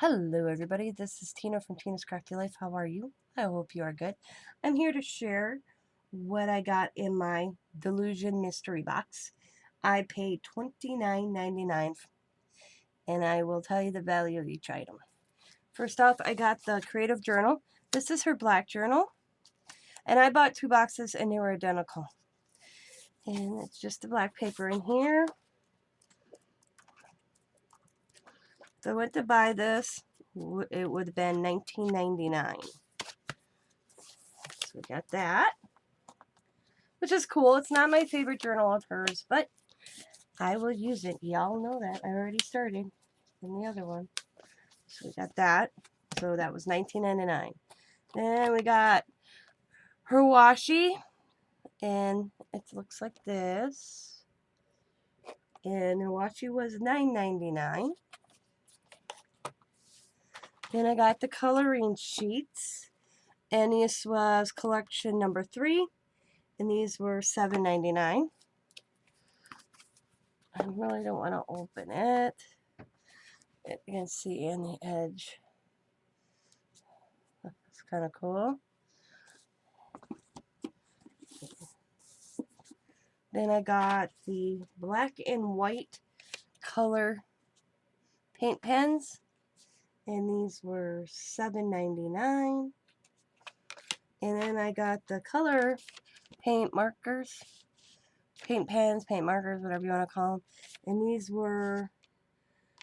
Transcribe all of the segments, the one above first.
Hello everybody, this is Tina from Tina's Crafty Life. How are you? I hope you are good. I'm here to share what I got in my Dylusion Mystery Box. I paid $29.99 and I will tell you the value of each item. First off, I got the Creative Journal. This is her black journal and I bought 2 boxes and they were identical. And it's just the black paper in here. If I went to buy this, it would have been $19.99. So we got that, which is cool. It's not my favorite journal of hers, but I will use it. Y'all know that. I already started in the other one. So we got that. So that was $19.99. Then we got her washi, and it looks like this. And her washi was $9.99. Then I got the coloring sheets, and this was collection number 3, and these were $7.99. I really don't want to open it. You can see in the edge. It's kind of cool. Then I got the black and white color paint pens, and these were $7.99. And then I got the color paint markers, paint pens, paint markers, whatever you want to call them, and these were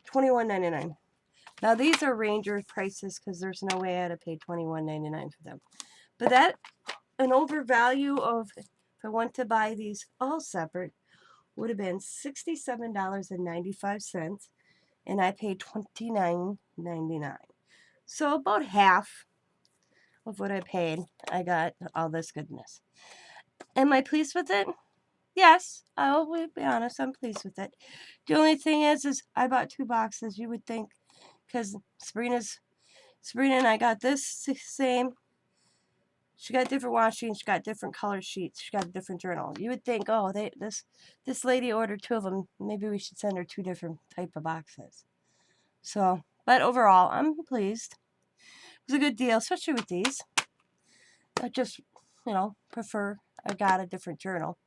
$21.99. Now these are Ranger prices because there's no way I'd have paid $21.99 for them. But that, an overvalue of, if I want to buy these all separate, would have been $67.95, and I paid $29.99. So about half of what I paid, I got all this goodness. Am I pleased with it? Yes, I will be honest, I'm pleased with it. The only thing is I bought 2 boxes. You would think, because Sabrina and I got this same. She got different washi and she got different color sheets. She got a different journal. You would think, oh, this lady ordered 2 of them. Maybe we should send her 2 different type of boxes. So, but overall, I'm pleased. It was a good deal, especially with these. I just, prefer I got a different journal.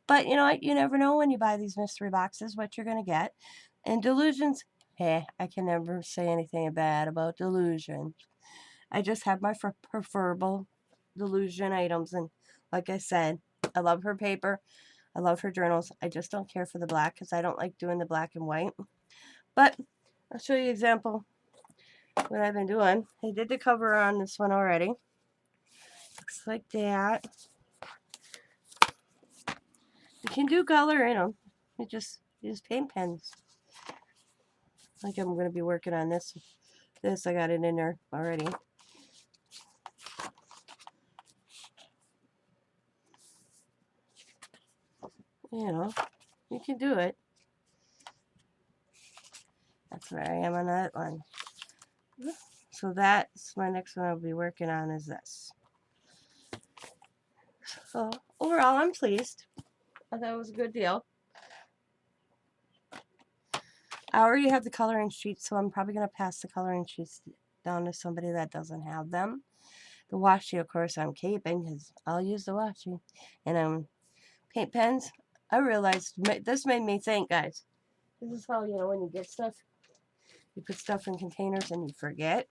But you know what? You never know when you buy these mystery boxes what you're going to get. And Dylusions, I can never say anything bad about Dylusions. I just have my preferable Dylusion items, and like I said, I love her paper, I love her journals. I just don't care for the black because I don't like doing the black and white. But I'll show you an example what I've been doing. I did the cover on this one already. Looks like that. You can do color in them. You just use paint pens. Like I'm going to be working on this. I got it in there already. You can do it. That's where I am on that one. So that's my next one I'll be working on is this. So overall, I'm pleased. I thought it was a good deal. I already have the coloring sheets, so I'm probably going to pass the coloring sheets down to somebody that doesn't have them. The washi, of course, I'm keeping because I'll use the washi. And paint pens, I realized this made me think, guys. This is how, when you get stuff, you put stuff in containers and you forget.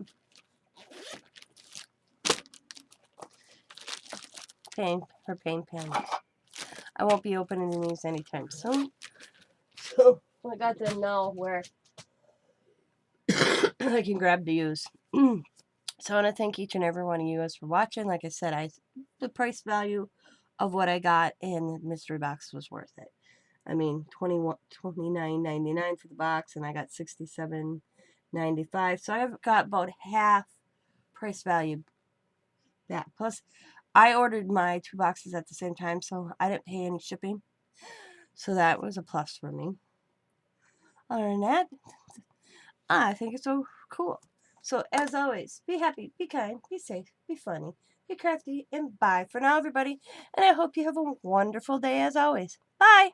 Her paint pens. I won't be opening these anytime soon. So I got them now where I can grab to use. So I want to thank each and every one of you guys for watching. Like I said, the price value of what I got in the mystery box was worth it. I mean, $29.99 for the box, and I got $67.95. So I've got about half price value. That plus, I ordered my 2 boxes at the same time, so I didn't pay any shipping. So that was a plus for me. Other than that, I think it's so cool. So as always, be happy, be kind, be safe, be funny, be crafty, and bye for now, everybody. And I hope you have a wonderful day as always. Bye!